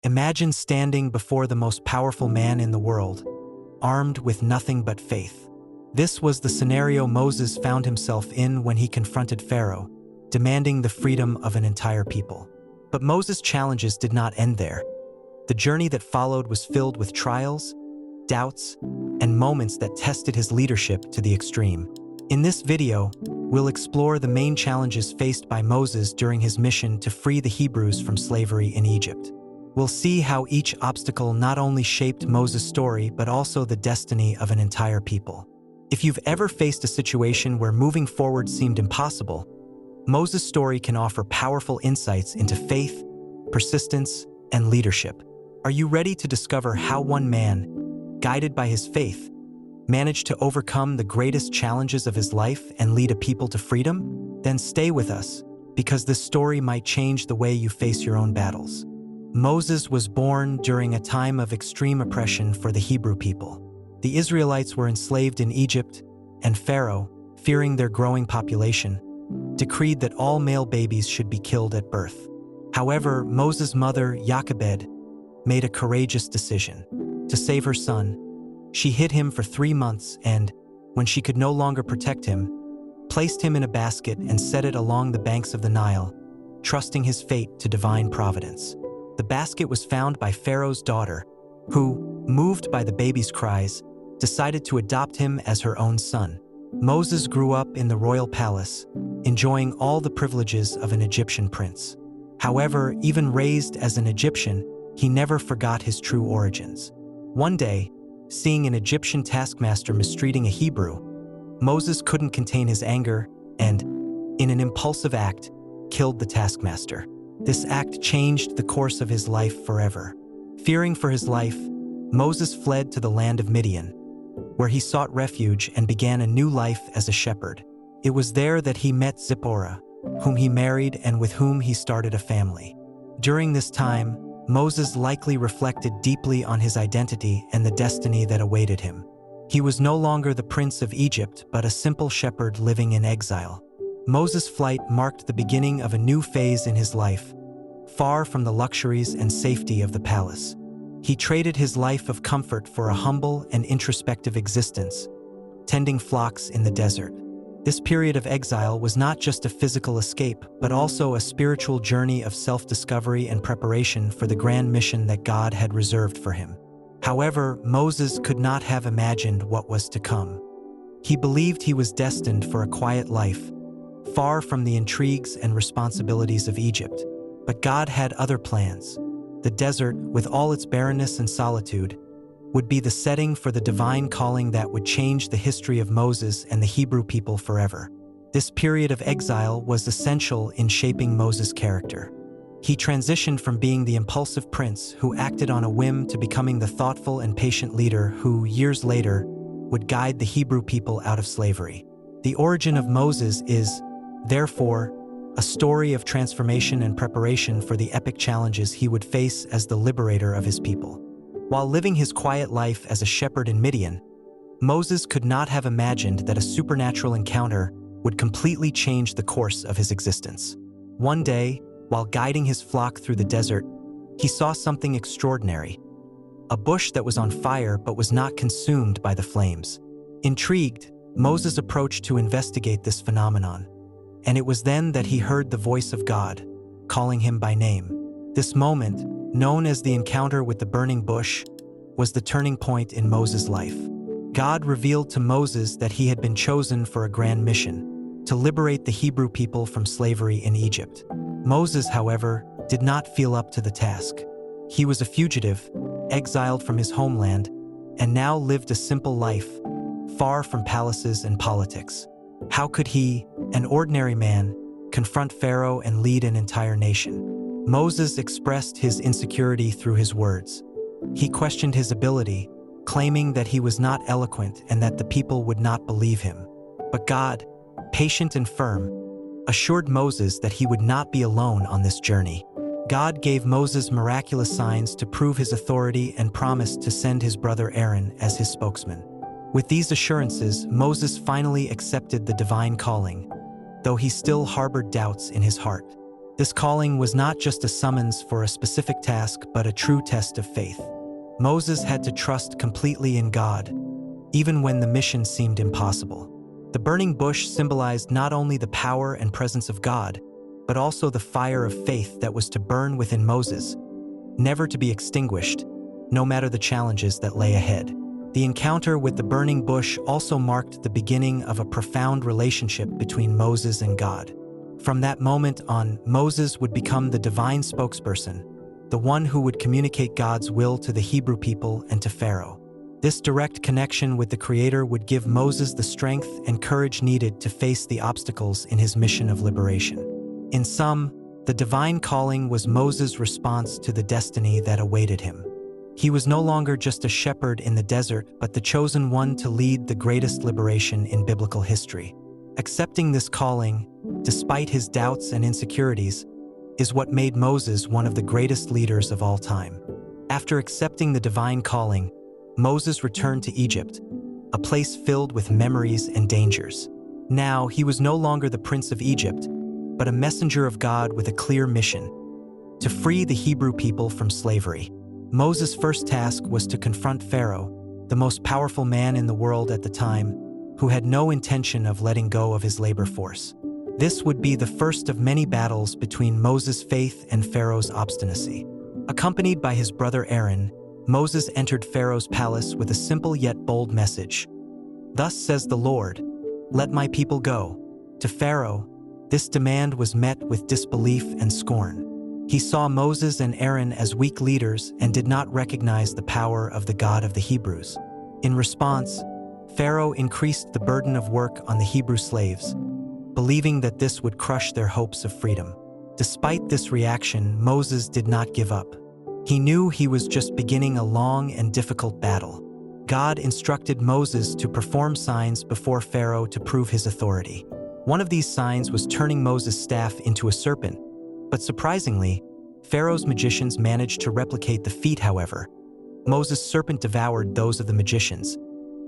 Imagine standing before the most powerful man in the world, armed with nothing but faith. This was the scenario Moses found himself in when he confronted Pharaoh, demanding the freedom of an entire people. But Moses' challenges did not end there. The journey that followed was filled with trials, doubts, and moments that tested his leadership to the extreme. In this video, we'll explore the main challenges faced by Moses during his mission to free the Hebrews from slavery in Egypt. We'll see how each obstacle not only shaped Moses' story but also the destiny of an entire people. If you've ever faced a situation where moving forward seemed impossible, Moses' story can offer powerful insights into faith, persistence, and leadership. Are you ready to discover how one man, guided by his faith, managed to overcome the greatest challenges of his life and lead a people to freedom? Then stay with us, because this story might change the way you face your own battles. Moses was born during a time of extreme oppression for the Hebrew people. The Israelites were enslaved in Egypt, and Pharaoh, fearing their growing population, decreed that all male babies should be killed at birth. However, Moses' mother, Jochebed, made a courageous decision. To save her son, she hid him for 3 months and, when she could no longer protect him, placed him in a basket and set it along the banks of the Nile, trusting his fate to divine providence. The basket was found by Pharaoh's daughter, who, moved by the baby's cries, decided to adopt him as her own son. Moses grew up in the royal palace, enjoying all the privileges of an Egyptian prince. However, even raised as an Egyptian, he never forgot his true origins. One day, seeing an Egyptian taskmaster mistreating a Hebrew, Moses couldn't contain his anger and, in an impulsive act, killed the taskmaster. This act changed the course of his life forever. Fearing for his life, Moses fled to the land of Midian, where he sought refuge and began a new life as a shepherd. It was there that he met Zipporah, whom he married and with whom he started a family. During this time, Moses likely reflected deeply on his identity and the destiny that awaited him. He was no longer the prince of Egypt, but a simple shepherd living in exile. Moses' flight marked the beginning of a new phase in his life, far from the luxuries and safety of the palace. He traded his life of comfort for a humble and introspective existence, tending flocks in the desert. This period of exile was not just a physical escape, but also a spiritual journey of self-discovery and preparation for the grand mission that God had reserved for him. However, Moses could not have imagined what was to come. He believed he was destined for a quiet life, far from the intrigues and responsibilities of Egypt. But God had other plans. The desert, with all its barrenness and solitude, would be the setting for the divine calling that would change the history of Moses and the Hebrew people forever. This period of exile was essential in shaping Moses' character. He transitioned from being the impulsive prince who acted on a whim to becoming the thoughtful and patient leader who, years later, would guide the Hebrew people out of slavery. The origin of Moses is, therefore, a story of transformation and preparation for the epic challenges he would face as the liberator of his people. While living his quiet life as a shepherd in Midian, Moses could not have imagined that a supernatural encounter would completely change the course of his existence. One day, while guiding his flock through the desert, he saw something extraordinary: a bush that was on fire but was not consumed by the flames. Intrigued, Moses approached to investigate this phenomenon, and it was then that he heard the voice of God, calling him by name. This moment, known as the encounter with the burning bush, was the turning point in Moses' life. God revealed to Moses that he had been chosen for a grand mission, to liberate the Hebrew people from slavery in Egypt. Moses, however, did not feel up to the task. He was a fugitive, exiled from his homeland, and now lived a simple life, far from palaces and politics. How could he, an ordinary man, confront Pharaoh and lead an entire nation? Moses expressed his insecurity through his words. He questioned his ability, claiming that he was not eloquent and that the people would not believe him. But God, patient and firm, assured Moses that he would not be alone on this journey. God gave Moses miraculous signs to prove his authority and promised to send his brother Aaron as his spokesman. With these assurances, Moses finally accepted the divine calling, though he still harbored doubts in his heart. This calling was not just a summons for a specific task, but a true test of faith. Moses had to trust completely in God, even when the mission seemed impossible. The burning bush symbolized not only the power and presence of God, but also the fire of faith that was to burn within Moses, never to be extinguished, no matter the challenges that lay ahead. The encounter with the burning bush also marked the beginning of a profound relationship between Moses and God. From that moment on, Moses would become the divine spokesperson, the one who would communicate God's will to the Hebrew people and to Pharaoh. This direct connection with the Creator would give Moses the strength and courage needed to face the obstacles in his mission of liberation. In sum, the divine calling was Moses' response to the destiny that awaited him. He was no longer just a shepherd in the desert, but the chosen one to lead the greatest liberation in biblical history. Accepting this calling, despite his doubts and insecurities, is what made Moses one of the greatest leaders of all time. After accepting the divine calling, Moses returned to Egypt, a place filled with memories and dangers. Now, he was no longer the prince of Egypt, but a messenger of God with a clear mission: to free the Hebrew people from slavery. Moses' first task was to confront Pharaoh, the most powerful man in the world at the time, who had no intention of letting go of his labor force. This would be the first of many battles between Moses' faith and Pharaoh's obstinacy. Accompanied by his brother Aaron, Moses entered Pharaoh's palace with a simple yet bold message. "Thus says the Lord, let my people go." To Pharaoh, this demand was met with disbelief and scorn. He saw Moses and Aaron as weak leaders and did not recognize the power of the God of the Hebrews. In response, Pharaoh increased the burden of work on the Hebrew slaves, believing that this would crush their hopes of freedom. Despite this reaction, Moses did not give up. He knew he was just beginning a long and difficult battle. God instructed Moses to perform signs before Pharaoh to prove his authority. One of these signs was turning Moses' staff into a serpent, but surprisingly, Pharaoh's magicians managed to replicate the feat. However, Moses' serpent devoured those of the magicians,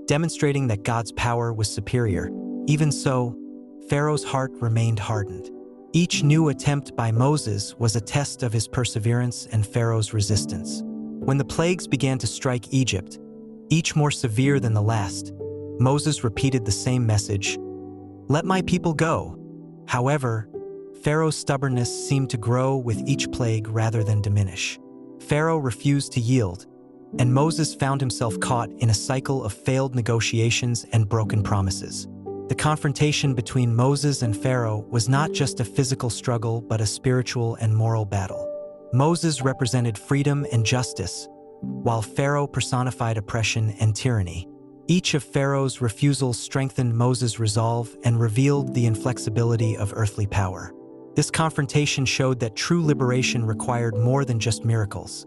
demonstrating that God's power was superior. Even so, Pharaoh's heart remained hardened. Each new attempt by Moses was a test of his perseverance and Pharaoh's resistance. When the plagues began to strike Egypt, each more severe than the last, Moses repeated the same message: "Let my people go." However, Pharaoh's stubbornness seemed to grow with each plague rather than diminish. Pharaoh refused to yield, and Moses found himself caught in a cycle of failed negotiations and broken promises. The confrontation between Moses and Pharaoh was not just a physical struggle, but a spiritual and moral battle. Moses represented freedom and justice, while Pharaoh personified oppression and tyranny. Each of Pharaoh's refusals strengthened Moses' resolve and revealed the inflexibility of earthly power. This confrontation showed that true liberation required more than just miracles.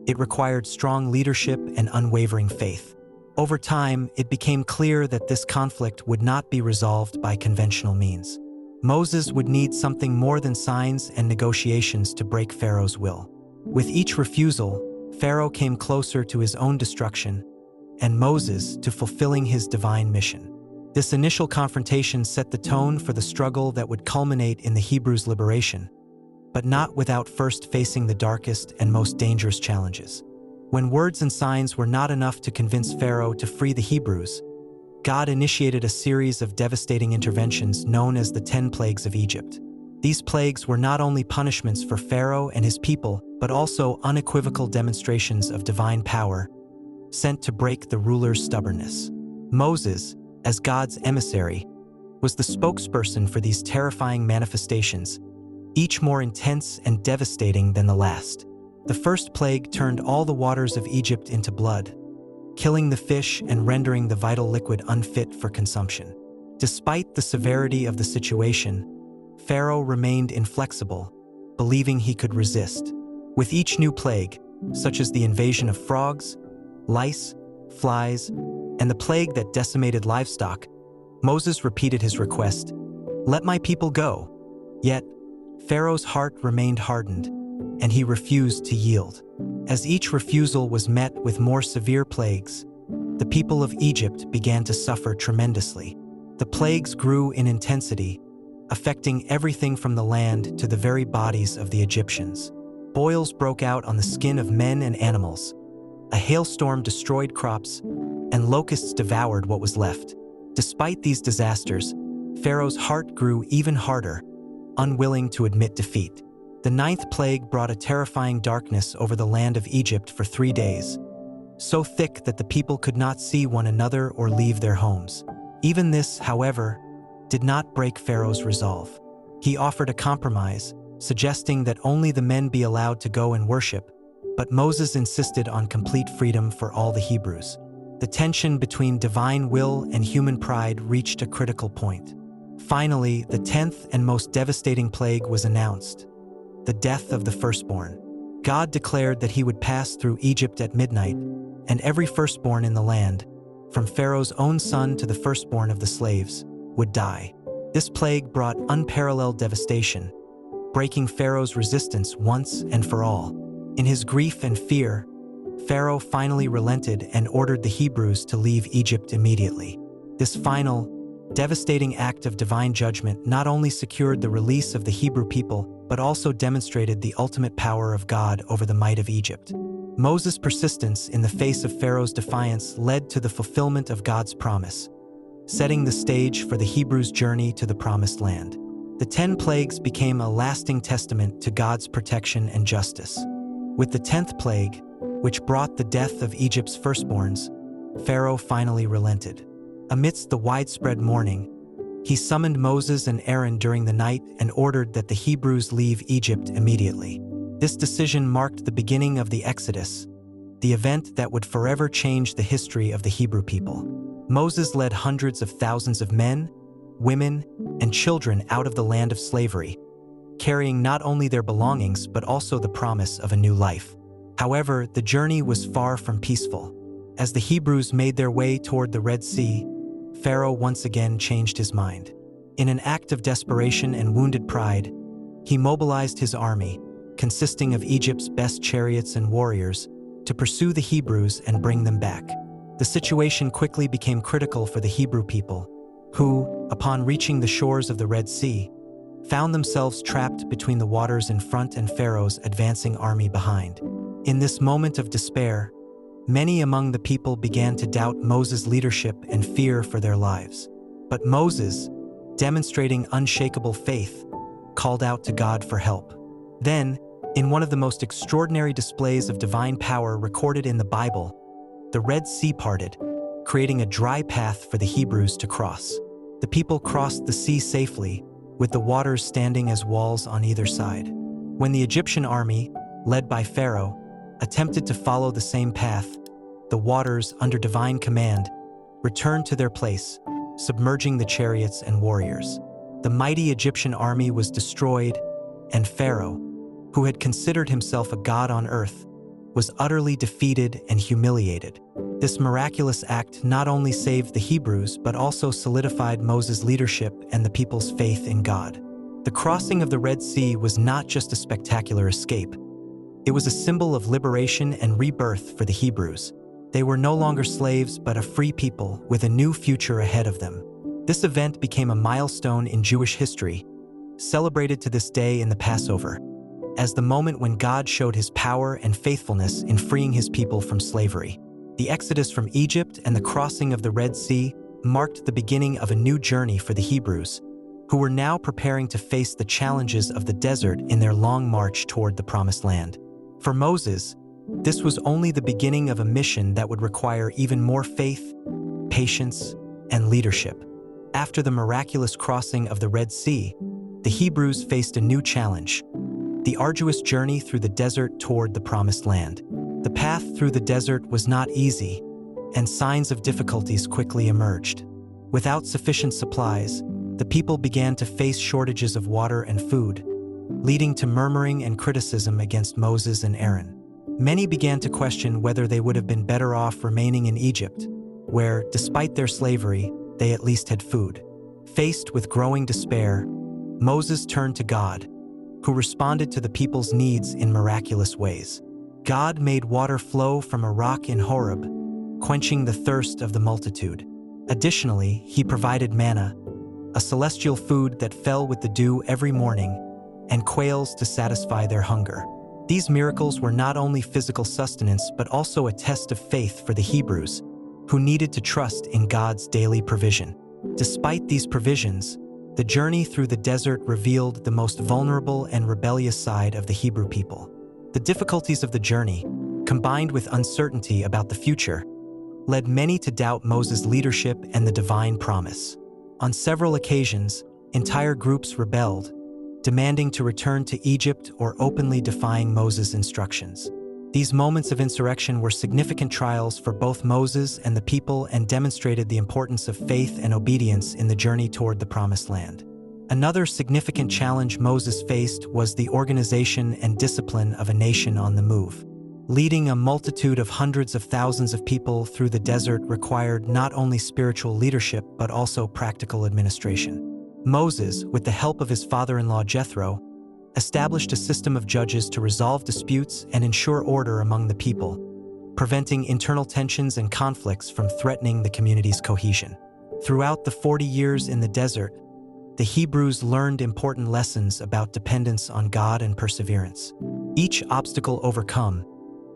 It required strong leadership and unwavering faith. Over time, it became clear that this conflict would not be resolved by conventional means. Moses would need something more than signs and negotiations to break Pharaoh's will. With each refusal, Pharaoh came closer to his own destruction, and Moses to fulfilling his divine mission. This initial confrontation set the tone for the struggle that would culminate in the Hebrews' liberation, but not without first facing the darkest and most dangerous challenges. When words and signs were not enough to convince Pharaoh to free the Hebrews, God initiated a series of devastating interventions known as the 10 Plagues of Egypt. These plagues were not only punishments for Pharaoh and his people, but also unequivocal demonstrations of divine power, sent to break the ruler's stubbornness. Moses, as God's emissary, was the spokesperson for these terrifying manifestations, each more intense and devastating than the last. The first plague turned all the waters of Egypt into blood, killing the fish and rendering the vital liquid unfit for consumption. Despite the severity of the situation, Pharaoh remained inflexible, believing he could resist. With each new plague, such as the invasion of frogs, lice, flies, and the plague that decimated livestock, Moses repeated his request, "Let my people go." Yet, Pharaoh's heart remained hardened, and he refused to yield. As each refusal was met with more severe plagues, the people of Egypt began to suffer tremendously. The plagues grew in intensity, affecting everything from the land to the very bodies of the Egyptians. Boils broke out on the skin of men and animals. A hailstorm destroyed crops, and locusts devoured what was left. Despite these disasters, Pharaoh's heart grew even harder, unwilling to admit defeat. The ninth plague brought a terrifying darkness over the land of Egypt for 3 days, so thick that the people could not see one another or leave their homes. Even this, however, did not break Pharaoh's resolve. He offered a compromise, suggesting that only the men be allowed to go and worship, but Moses insisted on complete freedom for all the Hebrews. The tension between divine will and human pride reached a critical point. Finally, the 10th and most devastating plague was announced: the death of the firstborn. God declared that he would pass through Egypt at midnight, and every firstborn in the land, from Pharaoh's own son to the firstborn of the slaves, would die. This plague brought unparalleled devastation, breaking Pharaoh's resistance once and for all. In his grief and fear, Pharaoh finally relented and ordered the Hebrews to leave Egypt immediately. This final, devastating act of divine judgment not only secured the release of the Hebrew people, but also demonstrated the ultimate power of God over the might of Egypt. Moses' persistence in the face of Pharaoh's defiance led to the fulfillment of God's promise, setting the stage for the Hebrews' journey to the Promised Land. The 10 plagues became a lasting testament to God's protection and justice. With the 10th plague, which brought the death of Egypt's firstborns, Pharaoh finally relented. Amidst the widespread mourning, he summoned Moses and Aaron during the night and ordered that the Hebrews leave Egypt immediately. This decision marked the beginning of the Exodus, the event that would forever change the history of the Hebrew people. Moses led hundreds of thousands of men, women, and children out of the land of slavery, carrying not only their belongings but also the promise of a new life. However, the journey was far from peaceful. As the Hebrews made their way toward the Red Sea, Pharaoh once again changed his mind. In an act of desperation and wounded pride, he mobilized his army, consisting of Egypt's best chariots and warriors, to pursue the Hebrews and bring them back. The situation quickly became critical for the Hebrew people, who, upon reaching the shores of the Red Sea, found themselves trapped between the waters in front and Pharaoh's advancing army behind. In this moment of despair, many among the people began to doubt Moses' leadership and fear for their lives. But Moses, demonstrating unshakable faith, called out to God for help. Then, in one of the most extraordinary displays of divine power recorded in the Bible, the Red Sea parted, creating a dry path for the Hebrews to cross. The people crossed the sea safely, with the waters standing as walls on either side. When the Egyptian army, led by Pharaoh, attempted to follow the same path, the waters, under divine command, returned to their place, submerging the chariots and warriors. The mighty Egyptian army was destroyed, and Pharaoh, who had considered himself a god on earth, was utterly defeated and humiliated. This miraculous act not only saved the Hebrews but also solidified Moses' leadership and the people's faith in God. The crossing of the Red Sea was not just a spectacular escape. It was a symbol of liberation and rebirth for the Hebrews. They were no longer slaves but a free people with a new future ahead of them. This event became a milestone in Jewish history, celebrated to this day in the Passover, as the moment when God showed his power and faithfulness in freeing his people from slavery. The exodus from Egypt and the crossing of the Red Sea marked the beginning of a new journey for the Hebrews, who were now preparing to face the challenges of the desert in their long march toward the Promised Land. For Moses, this was only the beginning of a mission that would require even more faith, patience, and leadership. After the miraculous crossing of the Red Sea, the Hebrews faced a new challenge: the arduous journey through the desert toward the Promised Land. The path through the desert was not easy, and signs of difficulties quickly emerged. Without sufficient supplies, the people began to face shortages of water and food, leading to murmuring and criticism against Moses and Aaron. Many began to question whether they would have been better off remaining in Egypt, where, despite their slavery, they at least had food. Faced with growing despair, Moses turned to God, who responded to the people's needs in miraculous ways. God made water flow from a rock in Horeb, quenching the thirst of the multitude. Additionally, he provided manna, a celestial food that fell with the dew every morning, and quails to satisfy their hunger. These miracles were not only physical sustenance but also a test of faith for the Hebrews, who needed to trust in God's daily provision. Despite these provisions, the journey through the desert revealed the most vulnerable and rebellious side of the Hebrew people. The difficulties of the journey, combined with uncertainty about the future, led many to doubt Moses' leadership and the divine promise. On several occasions, entire groups rebelled, demanding to return to Egypt or openly defying Moses' instructions. These moments of insurrection were significant trials for both Moses and the people and demonstrated the importance of faith and obedience in the journey toward the Promised Land. Another significant challenge Moses faced was the organization and discipline of a nation on the move. Leading a multitude of hundreds of thousands of people through the desert required not only spiritual leadership but also practical administration. Moses, with the help of his father-in-law Jethro, established a system of judges to resolve disputes and ensure order among the people, preventing internal tensions and conflicts from threatening the community's cohesion. Throughout the 40 years in the desert, the Hebrews learned important lessons about dependence on God and perseverance. Each obstacle overcome,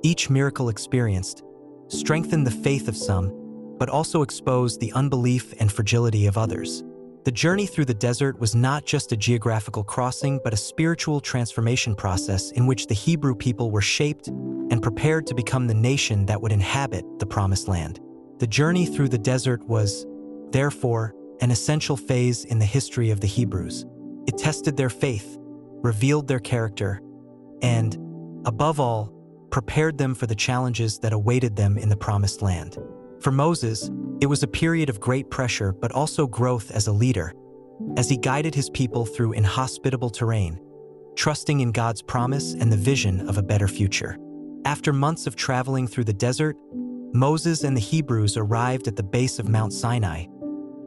each miracle experienced, strengthened the faith of some, but also exposed the unbelief and fragility of others. The journey through the desert was not just a geographical crossing, but a spiritual transformation process in which the Hebrew people were shaped and prepared to become the nation that would inhabit the Promised Land. The journey through the desert was, therefore, an essential phase in the history of the Hebrews. It tested their faith, revealed their character, and, above all, prepared them for the challenges that awaited them in the Promised Land. For Moses, it was a period of great pressure but also growth as a leader, as he guided his people through inhospitable terrain, trusting in God's promise and the vision of a better future. After months of traveling through the desert, Moses and the Hebrews arrived at the base of Mount Sinai,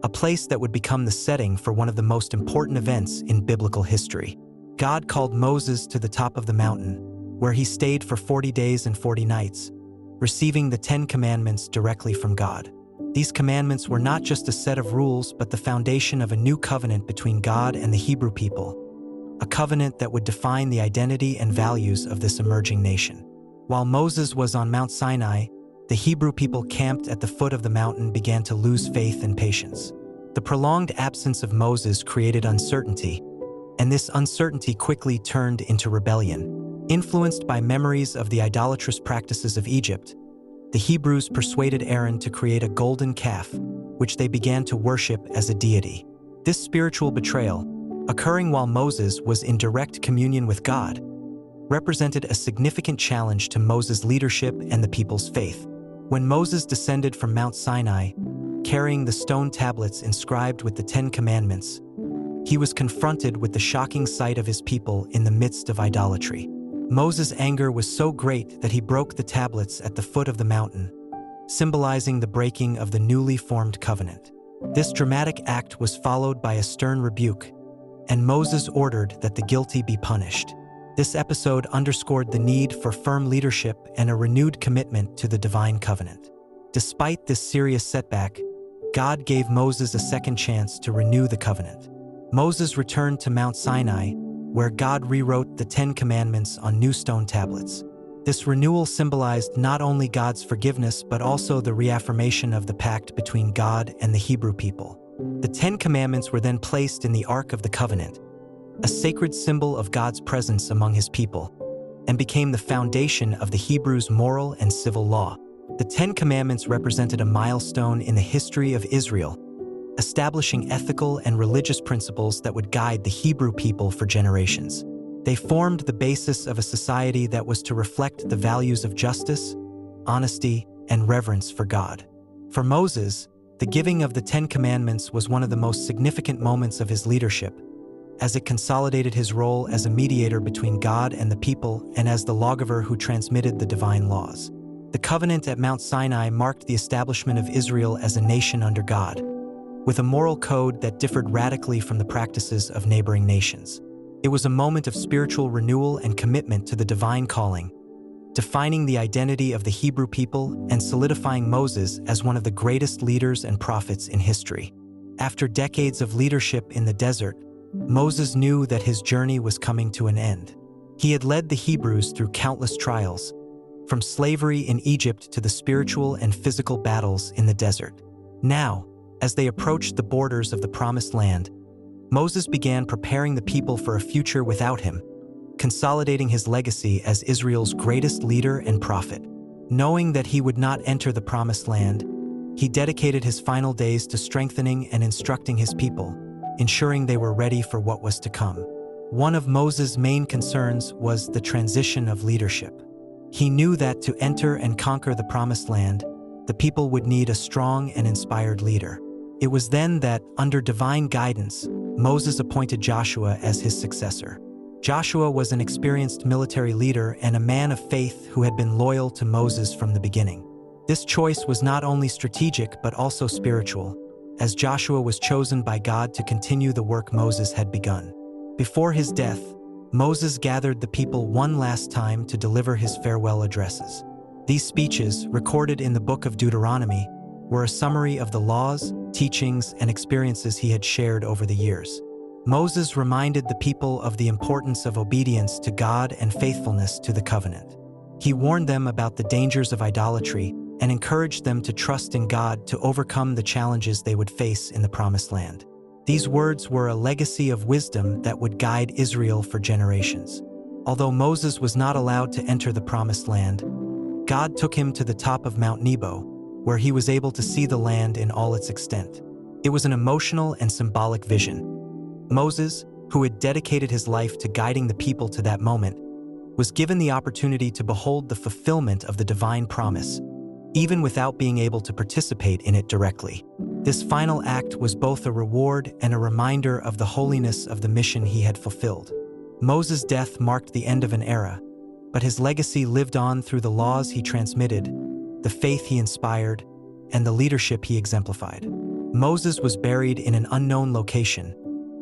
a place that would become the setting for one of the most important events in biblical history. God called Moses to the top of the mountain, where he stayed for 40 days and 40 nights, receiving the 10 Commandments directly from God. These commandments were not just a set of rules, but the foundation of a new covenant between God and the Hebrew people, a covenant that would define the identity and values of this emerging nation. While Moses was on Mount Sinai, the Hebrew people camped at the foot of the mountain began to lose faith and patience. The prolonged absence of Moses created uncertainty, and this uncertainty quickly turned into rebellion. Influenced by memories of the idolatrous practices of Egypt, the Hebrews persuaded Aaron to create a golden calf, which they began to worship as a deity. This spiritual betrayal, occurring while Moses was in direct communion with God, represented a significant challenge to Moses' leadership and the people's faith. When Moses descended from Mount Sinai, carrying the stone tablets inscribed with the 10 Commandments, he was confronted with the shocking sight of his people in the midst of idolatry. Moses' anger was so great that he broke the tablets at the foot of the mountain, symbolizing the breaking of the newly formed covenant. This dramatic act was followed by a stern rebuke, and Moses ordered that the guilty be punished. This episode underscored the need for firm leadership and a renewed commitment to the divine covenant. Despite this serious setback, God gave Moses a second chance to renew the covenant. Moses returned to Mount Sinai, where God rewrote the 10 Commandments on new stone tablets. This renewal symbolized not only God's forgiveness but also the reaffirmation of the pact between God and the Hebrew people. The 10 Commandments were then placed in the Ark of the Covenant, a sacred symbol of God's presence among his people, and became the foundation of the Hebrews' moral and civil law. The 10 Commandments represented a milestone in the history of Israel, establishing ethical and religious principles that would guide the Hebrew people for generations. They formed the basis of a society that was to reflect the values of justice, honesty, and reverence for God. For Moses, the giving of the 10 Commandments was one of the most significant moments of his leadership, as it consolidated his role as a mediator between God and the people and as the lawgiver who transmitted the divine laws. The covenant at Mount Sinai marked the establishment of Israel as a nation under God, with a moral code that differed radically from the practices of neighboring nations. It was a moment of spiritual renewal and commitment to the divine calling, defining the identity of the Hebrew people and solidifying Moses as one of the greatest leaders and prophets in history. After decades of leadership in the desert, Moses knew that his journey was coming to an end. He had led the Hebrews through countless trials, from slavery in Egypt to the spiritual and physical battles in the desert. Now, as they approached the borders of the Promised Land, Moses began preparing the people for a future without him, consolidating his legacy as Israel's greatest leader and prophet. Knowing that he would not enter the Promised Land, he dedicated his final days to strengthening and instructing his people, ensuring they were ready for what was to come. One of Moses' main concerns was the transition of leadership. He knew that to enter and conquer the Promised Land, the people would need a strong and inspired leader. It was then that, under divine guidance, Moses appointed Joshua as his successor. Joshua was an experienced military leader and a man of faith who had been loyal to Moses from the beginning. This choice was not only strategic but also spiritual, as Joshua was chosen by God to continue the work Moses had begun. Before his death, Moses gathered the people one last time to deliver his farewell addresses. These speeches, recorded in the book of Deuteronomy, were a summary of the laws, teachings, and experiences he had shared over the years. Moses reminded the people of the importance of obedience to God and faithfulness to the covenant. He warned them about the dangers of idolatry and encouraged them to trust in God to overcome the challenges they would face in the Promised Land. These words were a legacy of wisdom that would guide Israel for generations. Although Moses was not allowed to enter the Promised Land, God took him to the top of Mount Nebo, where he was able to see the land in all its extent. It was an emotional and symbolic vision. Moses, who had dedicated his life to guiding the people to that moment, was given the opportunity to behold the fulfillment of the divine promise, even without being able to participate in it directly. This final act was both a reward and a reminder of the holiness of the mission he had fulfilled. Moses' death marked the end of an era, but his legacy lived on through the laws he transmitted, the faith he inspired, and the leadership he exemplified. Moses was buried in an unknown location,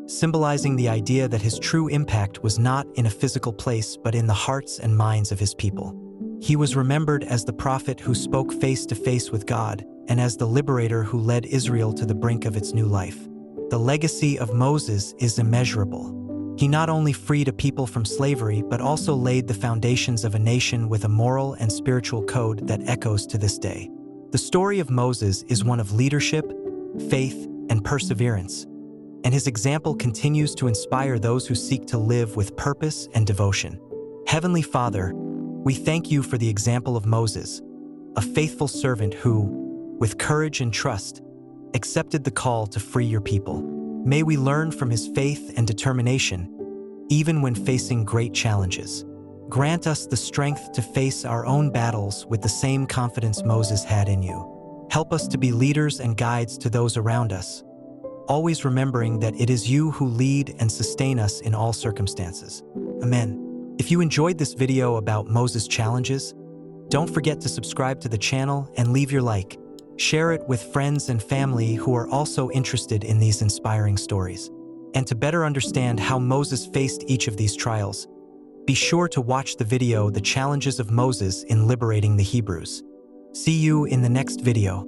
symbolizing the idea that his true impact was not in a physical place but in the hearts and minds of his people. He was remembered as the prophet who spoke face to face with God and as the liberator who led Israel to the brink of its new life. The legacy of Moses is immeasurable. He not only freed a people from slavery but also laid the foundations of a nation with a moral and spiritual code that echoes to this day. The story of Moses is one of leadership, faith, and perseverance, and his example continues to inspire those who seek to live with purpose and devotion. Heavenly Father, we thank you for the example of Moses, a faithful servant who, with courage and trust, accepted the call to free your people. May we learn from his faith and determination, even when facing great challenges. Grant us the strength to face our own battles with the same confidence Moses had in you. Help us to be leaders and guides to those around us, always remembering that it is you who lead and sustain us in all circumstances. Amen. If you enjoyed this video about Moses' challenges, don't forget to subscribe to the channel and leave your like. Share it with friends and family who are also interested in these inspiring stories. And to better understand how Moses faced each of these trials, be sure to watch the video The Challenges of Moses in Liberating the Hebrews. See you in the next video.